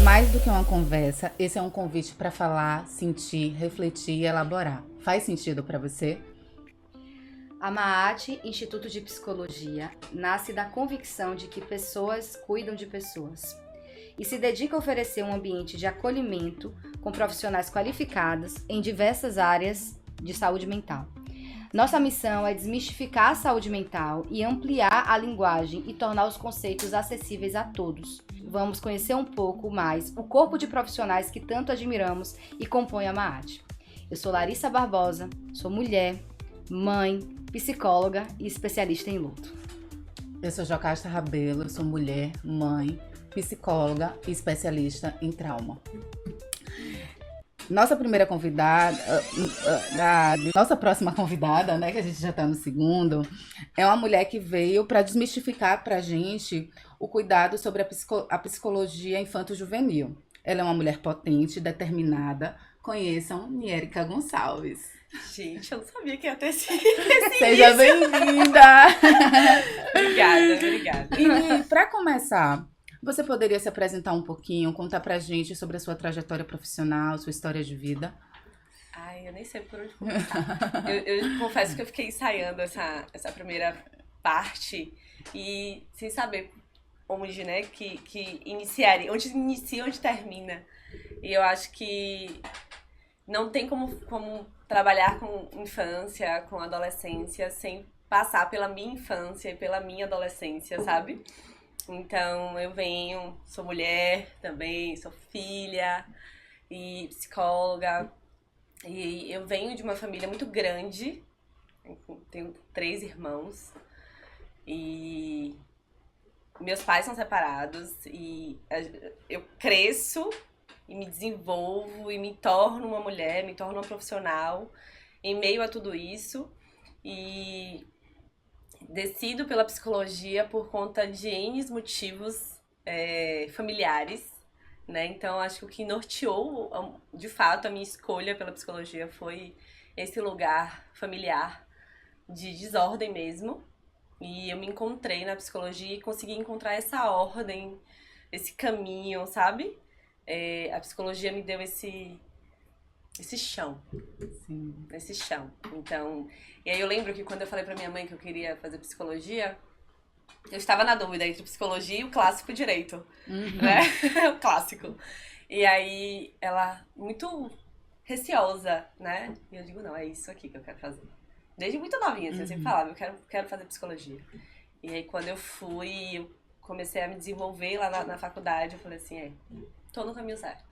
Mais do que uma conversa, esse é um convite para falar, sentir, refletir e elaborar. Faz sentido para você? A MAAT, Instituto de Psicologia, nasce da convicção de que pessoas cuidam de pessoas e se dedica a oferecer um ambiente de acolhimento com profissionais qualificados em diversas áreas de saúde mental. Nossa missão é desmistificar a saúde mental e ampliar a linguagem e tornar os conceitos acessíveis a todos. Vamos conhecer um pouco mais o corpo de profissionais que tanto admiramos e compõem a MAAT. Eu sou Larissa Barbosa, sou mulher, mãe, psicóloga e especialista em luto. Eu sou Jocasta Rabelo, eu sou mulher, mãe, psicóloga e especialista em trauma. Nossa primeira convidada, nossa próxima convidada, né, que a gente já está no segundo, é uma mulher que veio para desmistificar para a gente o cuidado sobre a psicologia infanto-juvenil. Ela é uma mulher potente, determinada. Conheçam Niérica Gonçalves. Gente, eu não sabia que ia ter esse Seja bem-vinda! Obrigada. E para começar, você poderia se apresentar um pouquinho, contar pra gente sobre a sua trajetória profissional, sua história de vida? Ai, eu nem sei por onde começar. Eu confesso que eu fiquei ensaiando essa primeira parte e sem saber onde, né, que iniciaria, onde inicia, onde termina. E eu acho que não tem como trabalhar com infância, com adolescência, sem passar pela minha infância e pela minha adolescência, sabe? Então, sou mulher também, sou filha e psicóloga. E eu venho de uma família muito grande, tenho 3 irmãos. E meus pais são separados e eu cresço e me desenvolvo e me torno uma mulher, me torno uma profissional em meio a tudo isso. E decido pela psicologia por conta de N motivos familiares, né? Então, acho que o que norteou, de fato, a minha escolha pela psicologia foi esse lugar familiar de desordem mesmo. E eu me encontrei na psicologia e consegui encontrar essa ordem, esse caminho, sabe? A psicologia me deu esse chão. Sim. Esse chão. Então, e aí eu lembro que quando eu falei pra minha mãe que eu queria fazer psicologia, eu estava na dúvida entre psicologia e o clássico direito, né? O clássico. E aí ela, muito receosa, né? E eu digo, não, é isso aqui que eu quero fazer. Desde muito novinha, assim, eu sempre falava, eu quero fazer psicologia. E aí quando eu fui, eu comecei a me desenvolver lá na faculdade, eu falei assim, tô no caminho certo.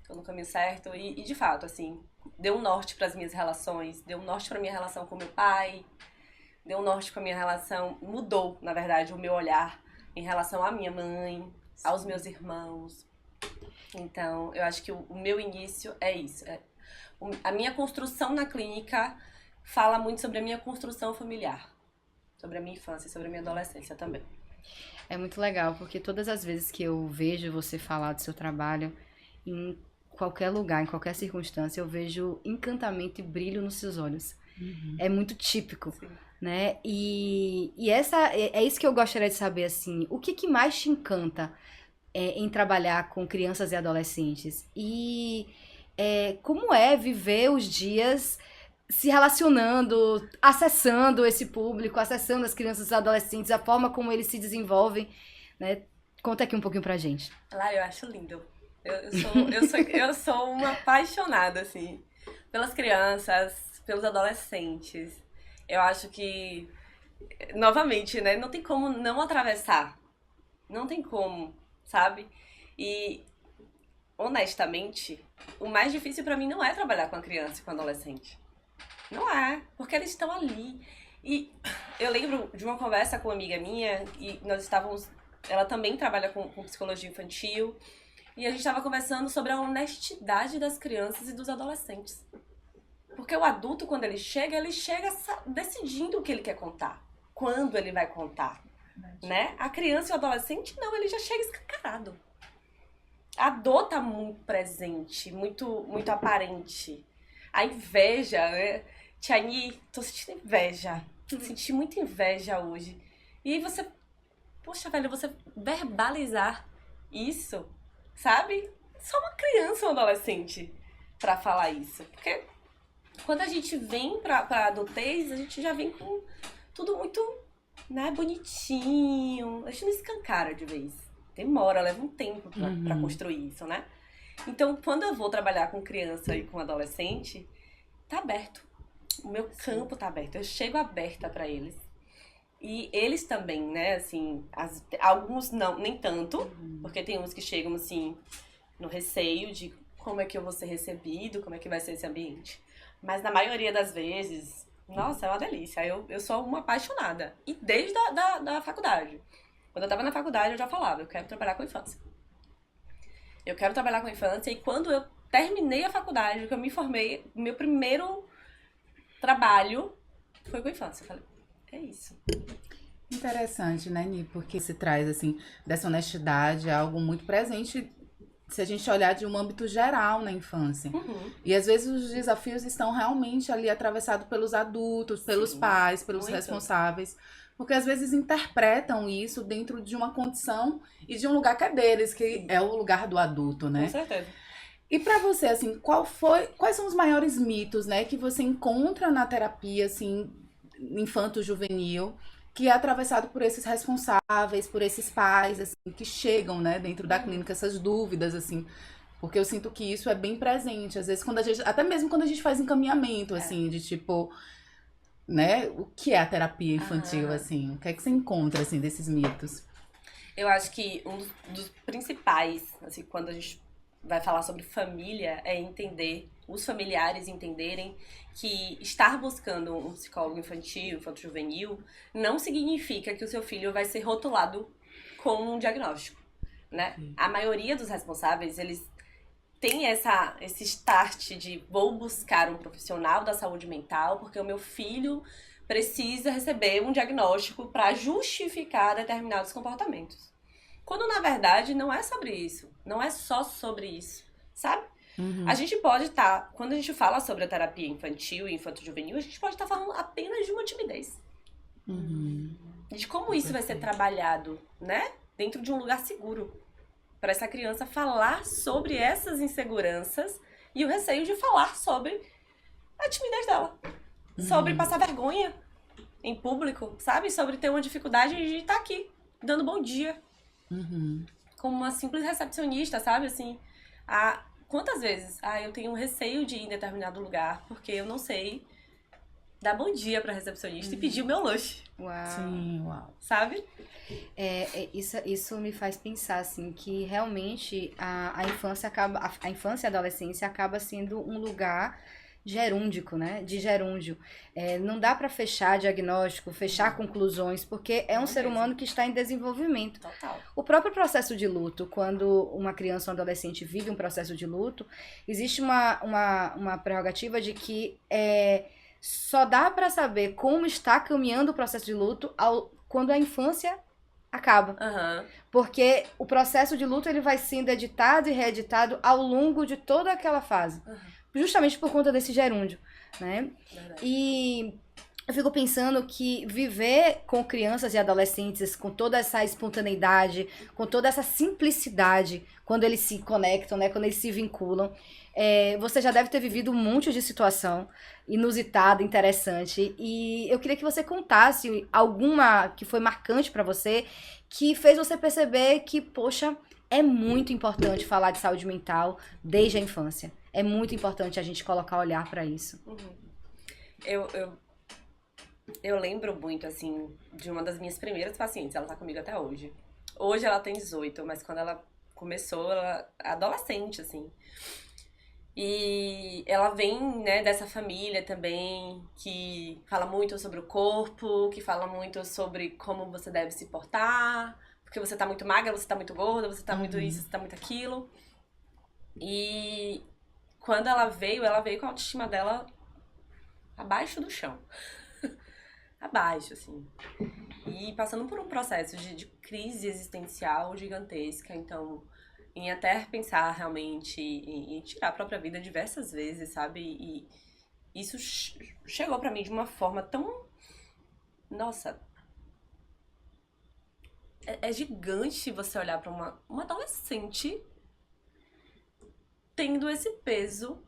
Tô no caminho certo e de fato, assim, deu um norte para as minhas relações, deu um norte para minha relação com meu pai, deu um norte com a minha relação, mudou, na verdade, o meu olhar em relação à minha mãe, aos meus irmãos. Então, eu acho que o meu início é isso. A minha construção na clínica fala muito sobre a minha construção familiar, sobre a minha infância, sobre a minha adolescência também. É muito legal, porque todas as vezes que eu vejo você falar do seu trabalho, em qualquer lugar, em qualquer circunstância, eu vejo encantamento e brilho nos seus olhos. É muito típico, Sim. né? E é isso que eu gostaria de saber, assim, o que mais te encanta em trabalhar com crianças e adolescentes? E como é viver os dias se relacionando, acessando esse público, acessando as crianças e adolescentes, a forma como eles se desenvolvem, né? Conta aqui um pouquinho pra gente. Lá eu acho lindo. Eu sou uma apaixonada, assim, pelas crianças, pelos adolescentes. Eu acho que, novamente, né, não tem como não atravessar. Não tem como, sabe? E, honestamente, o mais difícil pra mim não é trabalhar com a criança e com o adolescente. Não é, porque eles estão ali. E eu lembro de uma conversa com uma amiga minha, e nós estávamos... Ela também trabalha com psicologia infantil, e a gente estava conversando sobre a honestidade das crianças e dos adolescentes. Porque o adulto, quando ele chega decidindo o que ele quer contar. Quando ele vai contar, né? A criança e o adolescente, não, ele já chega escancarado. A dor tá muito presente, muito, muito aparente. A inveja, né? Tiani, tô sentindo inveja. Senti muita inveja hoje. E aí você, poxa, velho, você verbalizar isso sabe? Só uma criança ou um adolescente pra falar isso. Porque quando a gente vem pra adultez, a gente já vem com tudo muito, né, bonitinho. A gente não escancara de vez. Demora, leva um tempo pra construir isso, né? Então, quando eu vou trabalhar com criança e com adolescente, tá aberto. O meu campo tá aberto. Eu chego aberta pra eles. E eles também, né, assim, alguns não, nem tanto, porque tem uns que chegam, assim, no receio de como é que eu vou ser recebido, como é que vai ser esse ambiente. Mas na maioria das vezes, nossa, é uma delícia. Eu sou uma apaixonada. E desde da faculdade. Quando eu tava na faculdade, eu já falava, eu quero trabalhar com infância. Eu quero trabalhar com infância. E quando eu terminei a faculdade, que eu me formei, meu primeiro trabalho foi com infância. Eu falei, é isso. Interessante, né, Ni? Porque se traz, assim, dessa honestidade, é algo muito presente se a gente olhar de um âmbito geral na infância. E às vezes os desafios estão realmente ali atravessados pelos adultos, pelos pais, pelos responsáveis. Porque às vezes interpretam isso dentro de uma condição e de um lugar que é deles, que é o lugar do adulto, né? Com certeza. E pra você, assim, quais são os maiores mitos, né, que você encontra na terapia, assim, infanto-juvenil, que é atravessado por esses responsáveis, por esses pais, assim, que chegam, né, dentro da clínica, essas dúvidas, assim, porque eu sinto que isso é bem presente, às vezes, quando a gente, até mesmo quando a gente faz encaminhamento, assim, de tipo, né, o que é a terapia infantil, assim, o que é que você encontra, assim, desses mitos? Eu acho que um dos principais, assim, quando a gente vai falar sobre família, é entender, os familiares entenderem que estar buscando um psicólogo infantil, infanto-juvenil, não significa que o seu filho vai ser rotulado com um diagnóstico, né? A maioria dos responsáveis, eles têm esse start de vou buscar um profissional da saúde mental porque o meu filho precisa receber um diagnóstico para justificar determinados comportamentos. Quando, na verdade, não é sobre isso. Não é só sobre isso, sabe? A gente pode estar... Quando a gente fala sobre a terapia infantil e infanto-juvenil, a gente pode estar falando apenas de uma timidez. De como isso vai ser trabalhado, né? Dentro de um lugar seguro. Para essa criança falar sobre essas inseguranças e o receio de falar sobre a timidez dela. Sobre passar vergonha em público, sabe? Sobre ter uma dificuldade de estar aqui, dando bom dia. Como uma simples recepcionista, sabe? Assim, quantas vezes eu tenho um receio de ir em determinado lugar porque eu não sei dar bom dia pra recepcionista e pedir o meu lanche. Uau. Sim, uau. Sabe? Isso me faz pensar, assim, que realmente a infância e a adolescência acaba sendo um lugar gerúndico, né? De gerúndio. Não dá pra fechar diagnóstico, fechar conclusões, porque é um ser humano que está em desenvolvimento. Total. O próprio processo de luto, quando uma criança ou um adolescente vive um processo de luto, existe uma prerrogativa de que só dá pra saber como está caminhando o processo de luto quando a infância acaba. Porque o processo de luto ele vai sendo editado e reeditado ao longo de toda aquela fase. Justamente por conta desse gerúndio, né? Verdade. E eu fico pensando que viver com crianças e adolescentes com toda essa espontaneidade, com toda essa simplicidade, quando eles se conectam, né? Quando eles se vinculam, você já deve ter vivido um monte de situação inusitada, interessante. E eu queria que você contasse alguma que foi marcante pra você, que fez você perceber que, poxa, é muito importante falar de saúde mental desde a infância. É muito importante a gente colocar olhar pra isso. Eu lembro muito, assim, de uma das minhas primeiras pacientes. Ela tá comigo até hoje. Hoje ela tem 18, mas quando ela começou, ela é adolescente, assim. E ela vem, né, dessa família também, que fala muito sobre o corpo, que fala muito sobre como você deve se portar, porque você tá muito magra, você tá muito gorda, você tá muito isso, você tá muito aquilo. E quando ela veio com a autoestima dela abaixo do chão. Abaixo, assim. E passando por um processo de crise existencial gigantesca. Então, em até pensar realmente em tirar a própria vida diversas vezes, sabe? E isso chegou pra mim de uma forma tão... Nossa... É gigante você olhar pra uma adolescente tendo esse peso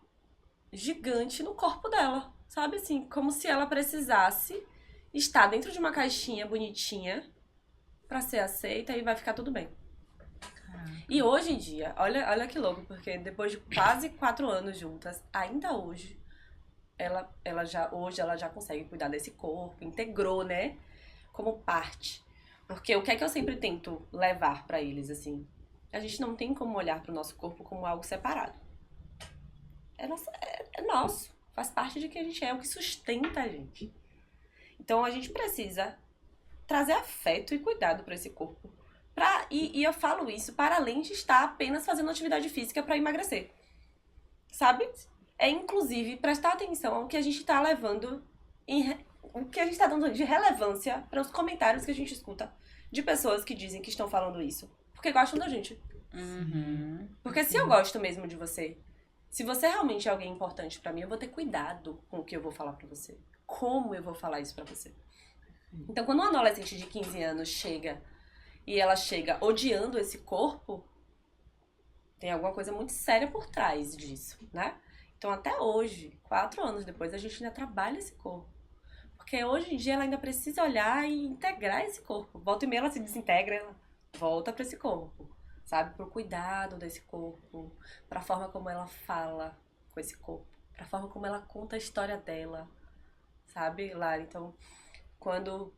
gigante no corpo dela, sabe assim? Como se ela precisasse estar dentro de uma caixinha bonitinha pra ser aceita e vai ficar tudo bem. E hoje em dia, olha que louco, porque depois de quase 4 anos juntas, ainda hoje, ela já consegue cuidar desse corpo, integrou, né? Como parte. Porque o que é que eu sempre tento levar pra eles, assim? A gente não tem como olhar pro nosso corpo como algo separado. É nosso. Faz parte de quem a gente é, o que sustenta a gente. Então a gente precisa trazer afeto e cuidado pra esse corpo. E eu falo isso para além de estar apenas fazendo atividade física pra emagrecer. Sabe? É inclusive prestar atenção ao que a gente tá levando, o que a gente tá dando de relevância para os comentários que a gente escuta de pessoas que dizem que estão falando isso. Porque gostam da gente. Porque se eu gosto mesmo de você, se você realmente é alguém importante pra mim, eu vou ter cuidado com o que eu vou falar pra você. Como eu vou falar isso pra você. Então, quando uma adolescente de 15 anos chega e ela chega odiando esse corpo, tem alguma coisa muito séria por trás disso, né? Então, até hoje, 4 anos depois, a gente ainda trabalha esse corpo. Porque hoje em dia ela ainda precisa olhar e integrar esse corpo. Volta e meia ela se desintegra, ela volta pra esse corpo. Sabe? Pro cuidado desse corpo, pra forma como ela fala com esse corpo, pra forma como ela conta a história dela, sabe, Lara? Então, quando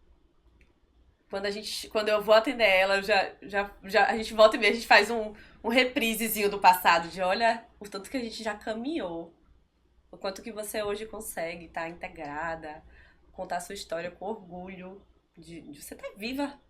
eu vou atender ela, a gente volta e meia, a gente faz um reprisezinho do passado, de olha o tanto que a gente já caminhou, o quanto que você hoje consegue estar integrada, contar a sua história com orgulho, de você estar viva.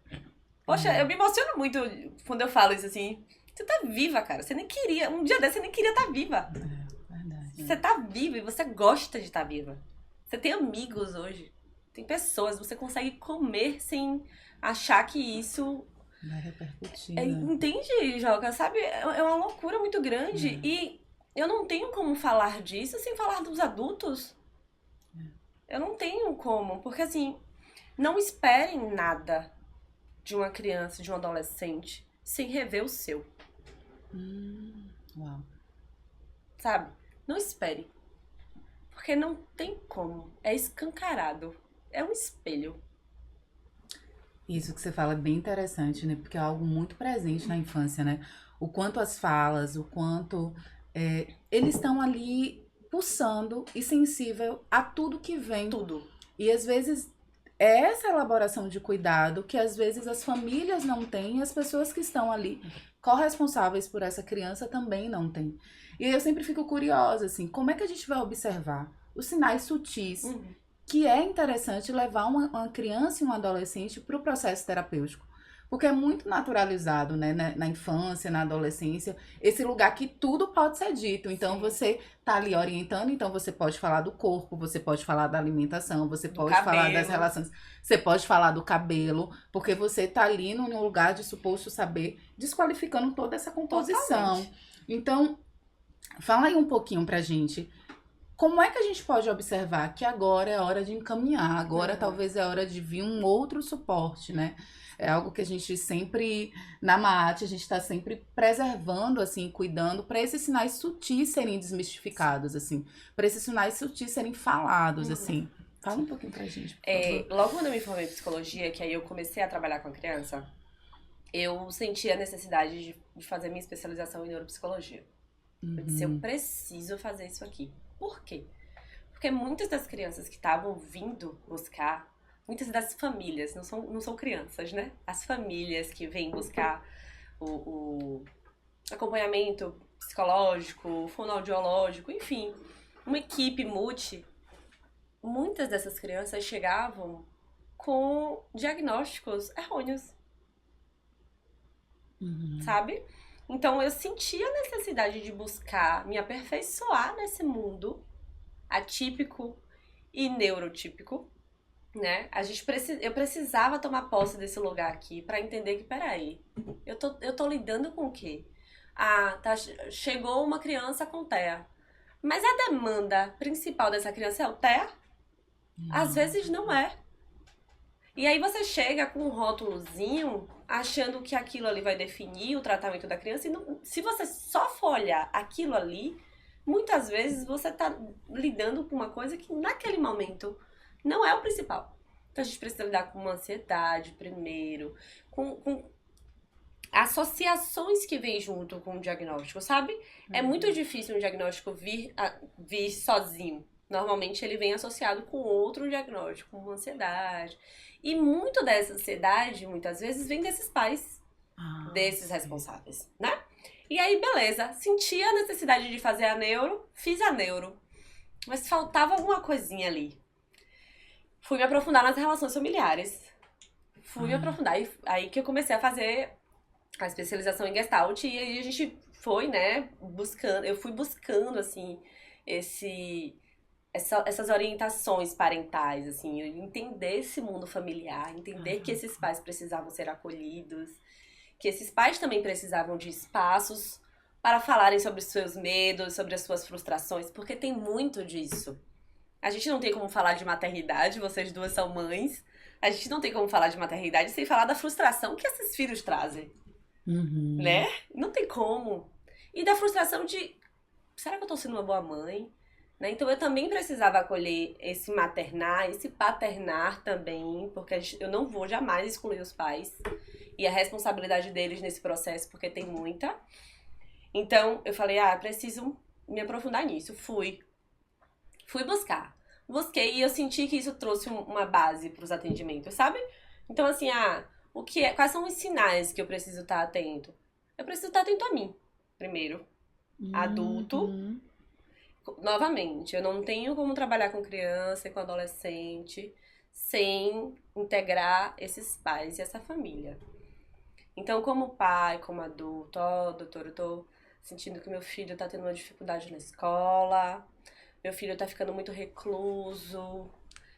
Poxa, eu me emociono muito quando eu falo isso assim. Você tá viva, cara. Você nem queria. Um dia desse você nem queria estar viva. É verdade. Você tá viva e você gosta de estar viva. Você tem amigos hoje. Tem pessoas. Você consegue comer sem achar que isso... Vai repercutir, né? Entende, Joca? Sabe? É uma loucura muito grande. E eu não tenho como falar disso sem falar dos adultos. Eu não tenho como. Porque assim, não esperem nada de uma criança, de um adolescente, sem rever o seu. Uau. Sabe? Não espere. Porque não tem como. É escancarado. É um espelho. Isso que você fala é bem interessante, né? Porque é algo muito presente na infância, né? O quanto as falas, o quanto eles estão ali pulsando e sensível a tudo que vem. Tudo. E às vezes é essa elaboração de cuidado que às vezes as famílias não têm e as pessoas que estão ali corresponsáveis por essa criança também não têm. E eu sempre fico curiosa, assim, como é que a gente vai observar os sinais sutis que é interessante levar uma criança e um adolescente para o processo terapêutico? Porque é muito naturalizado, né, na infância, na adolescência, esse lugar que tudo pode ser dito. Então, você tá ali orientando, então você pode falar do corpo, você pode falar da alimentação, você pode falar das relações, você pode falar do cabelo, porque você tá ali num lugar de suposto saber, desqualificando toda essa composição. Totalmente. Então, fala aí um pouquinho pra gente. Como é que a gente pode observar que agora é hora de encaminhar, agora talvez é hora de vir um outro suporte, né? É algo que a gente sempre, na MAAT, a gente está sempre preservando, assim, cuidando para esses sinais sutis serem desmistificados, assim, para esses sinais sutis serem falados, assim. Fala um pouquinho pra gente, por favor. Logo quando eu me formei em psicologia, que aí eu comecei a trabalhar com a criança, eu senti a necessidade de fazer minha especialização em neuropsicologia. Eu disse, eu preciso fazer isso aqui. Por quê? Porque muitas das crianças que estavam vindo buscar, muitas das famílias, não são crianças, né? As famílias que vêm buscar o acompanhamento psicológico, fonoaudiológico, enfim, uma equipe multi, muitas dessas crianças chegavam com diagnósticos errôneos, sabe? Então eu senti a necessidade de buscar me aperfeiçoar nesse mundo atípico e neurotípico, né? Eu precisava tomar posse desse lugar aqui pra entender que, peraí, eu tô lidando com o quê? Chegou uma criança com TEA. Mas a demanda principal dessa criança é o TEA? Às vezes não é. E aí você chega com um rótulozinho achando que aquilo ali vai definir o tratamento da criança. E não, se você só for olhar aquilo ali, muitas vezes você tá lidando com uma coisa que naquele momento não é o principal. Então a gente precisa lidar com uma ansiedade primeiro, com associações que vêm junto com o diagnóstico, sabe? É muito difícil um diagnóstico vir sozinho. Normalmente ele vem associado com outro diagnóstico, com uma ansiedade. E muito dessa ansiedade, muitas vezes, vem desses pais, desses responsáveis, né? E aí, beleza, senti a necessidade de fazer a neuro, fiz a neuro. Mas faltava alguma coisinha ali. Fui me aprofundar nas relações familiares. Fui me aprofundar. Aí que eu comecei a fazer a especialização em Gestalt. E aí a gente foi, né, buscando. Eu fui buscando, assim, essas orientações parentais, assim. Entender esse mundo familiar. Entender que esses pais precisavam ser acolhidos. Que esses pais também precisavam de espaços para falarem sobre os seus medos, sobre as suas frustrações. Porque tem muito disso. A gente não tem como falar de maternidade, vocês duas são mães. A gente não tem como falar de maternidade sem falar da frustração que esses filhos trazem. Né? Não tem como. E da frustração de, será que eu tô sendo uma boa mãe? Né? Então eu também precisava acolher esse maternar, esse paternar também, porque eu não vou jamais excluir os pais e a responsabilidade deles nesse processo, porque tem muita. Então eu falei, preciso me aprofundar nisso. Fui buscar. Busquei e eu senti que isso trouxe uma base para os atendimentos, sabe? Então, assim, quais são os sinais que eu preciso estar atento? Eu preciso estar atento a mim, primeiro. Adulto. Novamente, eu não tenho como trabalhar com criança e com adolescente sem integrar esses pais e essa família. Então, como pai, como adulto, doutor, eu tô sentindo que meu filho tá tendo uma dificuldade na escola. Meu filho tá ficando muito recluso.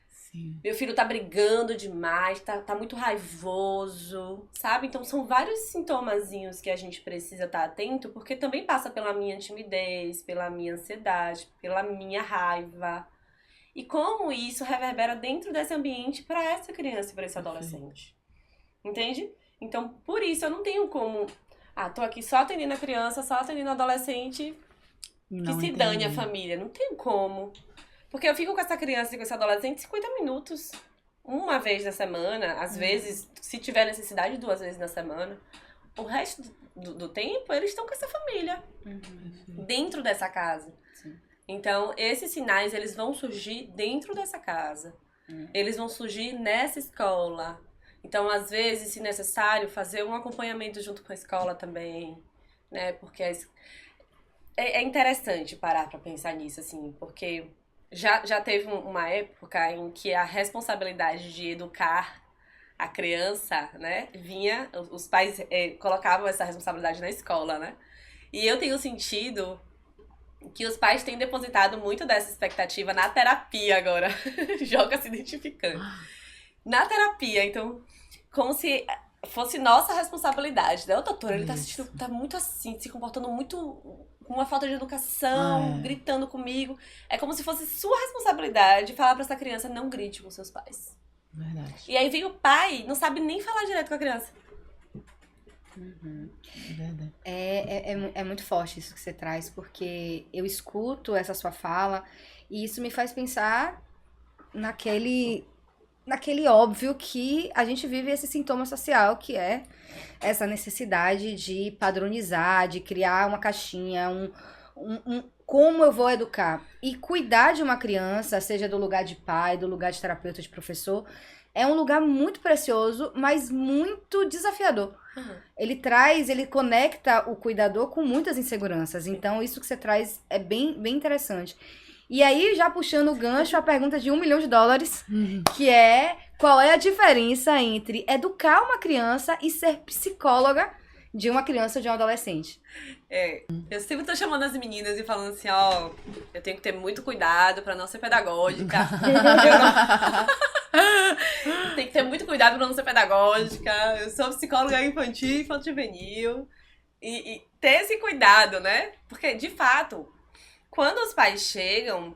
Sim. Meu filho tá brigando demais, tá muito raivoso, sabe? Então são vários sintomazinhos que a gente precisa estar atento, porque também passa pela minha timidez, pela minha ansiedade, pela minha raiva. E como isso reverbera dentro desse ambiente para essa criança e para esse adolescente. Entende? Então, por isso eu não tenho como... tô aqui só atendendo a criança, só atendendo o adolescente... Que se dane a família. Não tem como. Porque eu fico com essa criança e com esse adolescente 50 minutos. Uma vez na semana. Às vezes, se tiver necessidade, 2 vezes na semana. O resto do tempo, eles estão com essa família. Dentro dessa casa. Sim. Então, esses sinais, eles vão surgir dentro dessa casa. Eles vão surgir nessa escola. Então, às vezes, se necessário, fazer um acompanhamento junto com a escola também. Né? Porque é interessante parar pra pensar nisso, assim, porque já teve uma época em que a responsabilidade de educar a criança, né, os pais colocavam essa responsabilidade na escola, né? E eu tenho sentido que os pais têm depositado muito dessa expectativa na terapia agora. Joga se identificando. Na terapia, então, como se fosse nossa responsabilidade, né? O doutor, ele tá muito assim, se comportando muito... com uma falta de educação, gritando comigo. É como se fosse sua responsabilidade falar pra essa criança, não grite com seus pais. Verdade. E aí vem o pai, não sabe nem falar direito com a criança. Verdade. É muito forte isso que você traz, porque eu escuto essa sua fala e isso me faz pensar naquele óbvio que a gente vive esse sintoma social, que é essa necessidade de padronizar, de criar uma caixinha, como eu vou educar. E cuidar de uma criança, seja do lugar de pai, do lugar de terapeuta, de professor, é um lugar muito precioso, mas muito desafiador. Ele conecta o cuidador com muitas inseguranças. Então, isso que você traz é bem, bem interessante. E aí, já puxando o gancho, a pergunta de $1 milhão, que é qual é a diferença entre educar uma criança e ser psicóloga de uma criança ou de um adolescente? Eu sempre tô chamando as meninas e falando assim, eu tenho que ter muito cuidado pra não ser pedagógica. Tem que ter muito cuidado pra não ser pedagógica. Eu sou psicóloga infantil e infanto-juvenil. E ter esse cuidado, né? Porque, de fato... Quando os pais chegam,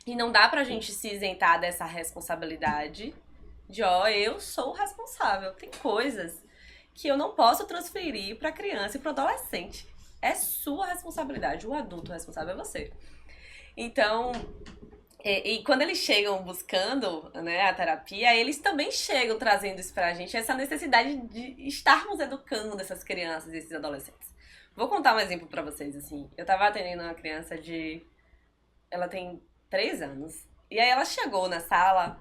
e não dá pra gente se isentar dessa responsabilidade de, eu sou o responsável. Tem coisas que eu não posso transferir para criança e para adolescente. É sua responsabilidade. O adulto responsável é você. Então, e quando eles chegam buscando, né, a terapia, eles também chegam trazendo isso pra gente, essa necessidade de estarmos educando essas crianças e esses adolescentes. Vou contar um exemplo pra vocês, assim. Eu tava atendendo uma criança ela tem 3 anos. E aí ela chegou na sala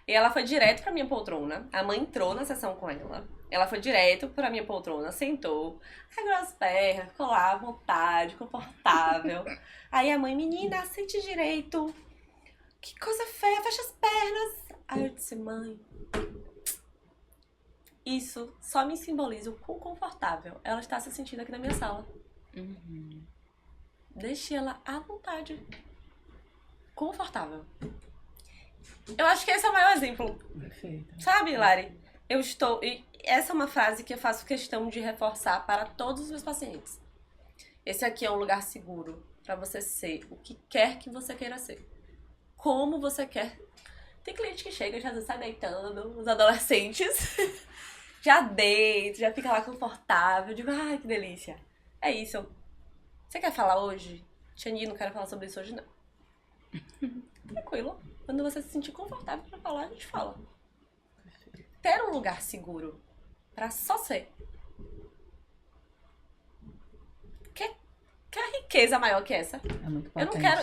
e ela foi direto pra minha poltrona. A mãe entrou na sessão com ela. Ela foi direto pra minha poltrona, sentou, regrou as pernas, ficou lá à vontade, confortável. Aí a mãe, menina, sente direito. Que coisa feia, fecha as pernas. Aí eu disse, mãe, isso só me simboliza o quão confortável ela está se sentindo aqui na minha sala. Deixe ela à vontade. Confortável. Eu acho que esse é o maior exemplo. Perfeito. Sabe, Lari? E essa é uma frase que eu faço questão de reforçar para todos os meus pacientes. Esse aqui é um lugar seguro para você ser o que quer que você queira ser. Como você quer. Tem cliente que chega, já sai deitando, os adolescentes já deita, já fica lá confortável, digo, ai, que delícia. É isso. Você quer falar hoje? Tiani, não quero falar sobre isso hoje, não. Tranquilo. Quando você se sentir confortável pra falar, a gente fala. Ter um lugar seguro pra só ser. Quer riqueza maior que essa? É muito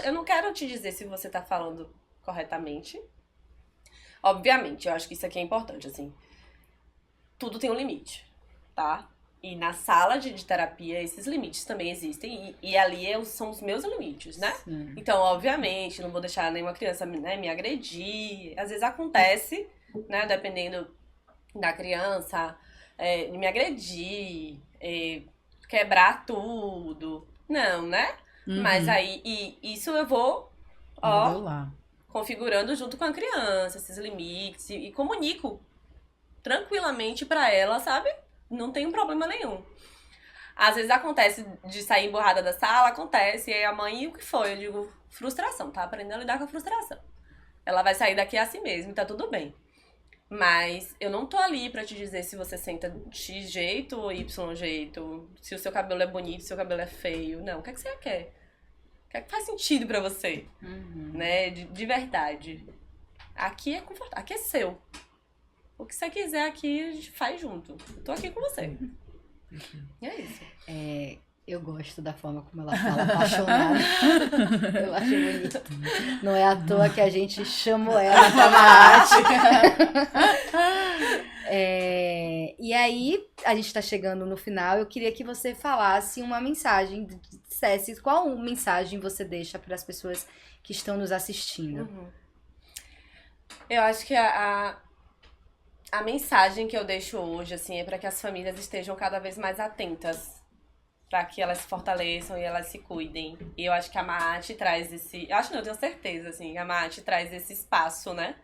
Eu não quero te dizer se você tá falando corretamente. Obviamente, eu acho que isso aqui é importante, assim. Tudo tem um limite, tá? E na sala de terapia, esses limites também existem. E ali são os meus limites, né? Sim. Então, obviamente, não vou deixar nenhuma criança, né, me agredir. Às vezes acontece, né? Dependendo da criança, me agredir, quebrar tudo. Não, né? Mas aí, isso eu vou, Lá. configurando junto com a criança, esses limites, e comunico tranquilamente pra ela, sabe? Não tem problema nenhum. Às vezes acontece de sair emburrada da sala, acontece, e aí a mãe, o que foi? Eu digo, frustração, tá aprendendo a lidar com a frustração. Ela vai sair daqui assim mesmo, tá tudo bem. Mas eu não tô ali pra te dizer se você senta X jeito ou Y jeito, se o seu cabelo é bonito, se o seu cabelo é feio. Não, o que é que você quer? O que é que faz sentido pra você? Né? De verdade. Aqui é confortável, aqui é seu. O que você quiser aqui, a gente faz junto. Eu tô aqui com você. E é isso. Eu gosto da forma como ela fala, apaixonada. Eu acho bonito. Não é à toa que a gente chamou ela pra arte. E aí, a gente tá chegando no final. Eu queria que você falasse uma mensagem, dissesse qual mensagem você deixa para as pessoas que estão nos assistindo. Eu acho que a mensagem que eu deixo hoje, assim, é para que as famílias estejam cada vez mais atentas, para que elas se fortaleçam e elas se cuidem. E eu acho que a Maat traz esse... Eu acho não, eu tenho certeza, assim, a Maat traz esse espaço, né?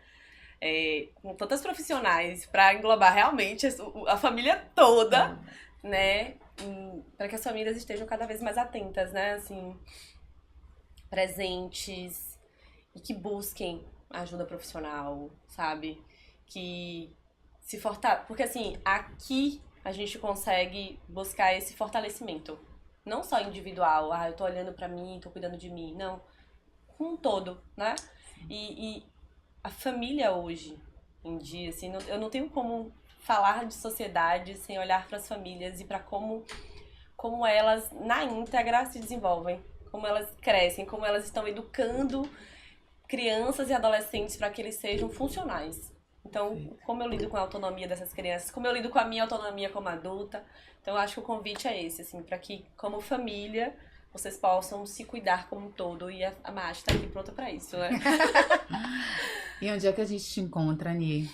Com tantas profissionais para englobar realmente a família toda, né? Para que as famílias estejam cada vez mais atentas, né? Assim, presentes e que busquem ajuda profissional, sabe? Que se fortaleçam. Porque, assim, aqui a gente consegue buscar esse fortalecimento. Não só individual, eu tô olhando pra mim, tô cuidando de mim. Não, com um todo, né? E a família hoje em dia, assim, eu não tenho como falar de sociedade sem olhar para as famílias e para como elas, na íntegra, se desenvolvem. Como elas crescem, como elas estão educando crianças e adolescentes para que eles sejam funcionais. Então, como eu lido com a autonomia dessas crianças, como eu lido com a minha autonomia como adulta. Então, eu acho que o convite é esse, assim, para que, como família, vocês possam se cuidar como um todo. E a Maat tá aqui pronta para isso, né? E onde é que a gente te encontra, Ani?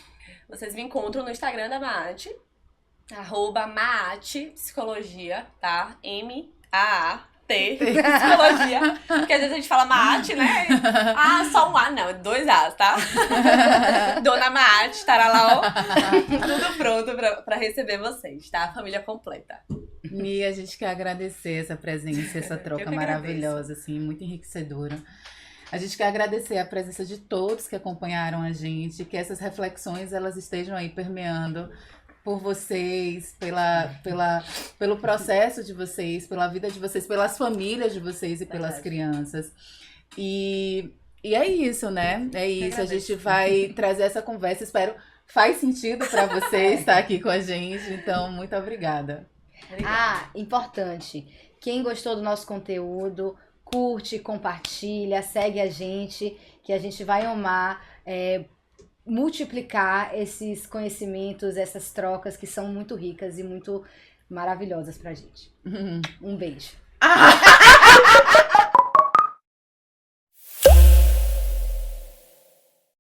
Vocês me encontram no Instagram da Maat, @maatpsicologia, tá? MAAT, psicologia. Porque às vezes a gente fala Maat, né? Só um A, não, 2 A's, tá? Dona Maat estará lá, ó, tudo pronto pra receber vocês, tá? A família completa. Mi, a gente quer agradecer essa presença, essa troca maravilhosa, agradeço. assim, muito enriquecedora. A gente quer agradecer a presença de todos que acompanharam a gente, que essas reflexões elas estejam aí permeando por vocês, pelo processo de vocês, pela vida de vocês, pelas famílias de vocês e pelas crianças. E é isso, né? É isso. A gente vai trazer essa conversa. Espero faz sentido para você estar aqui com a gente. Então, muito obrigada. Importante. Quem gostou do nosso conteúdo, curte, compartilha, segue a gente, que a gente vai amar multiplicar esses conhecimentos, essas trocas que são muito ricas e muito maravilhosas pra gente. Um beijo.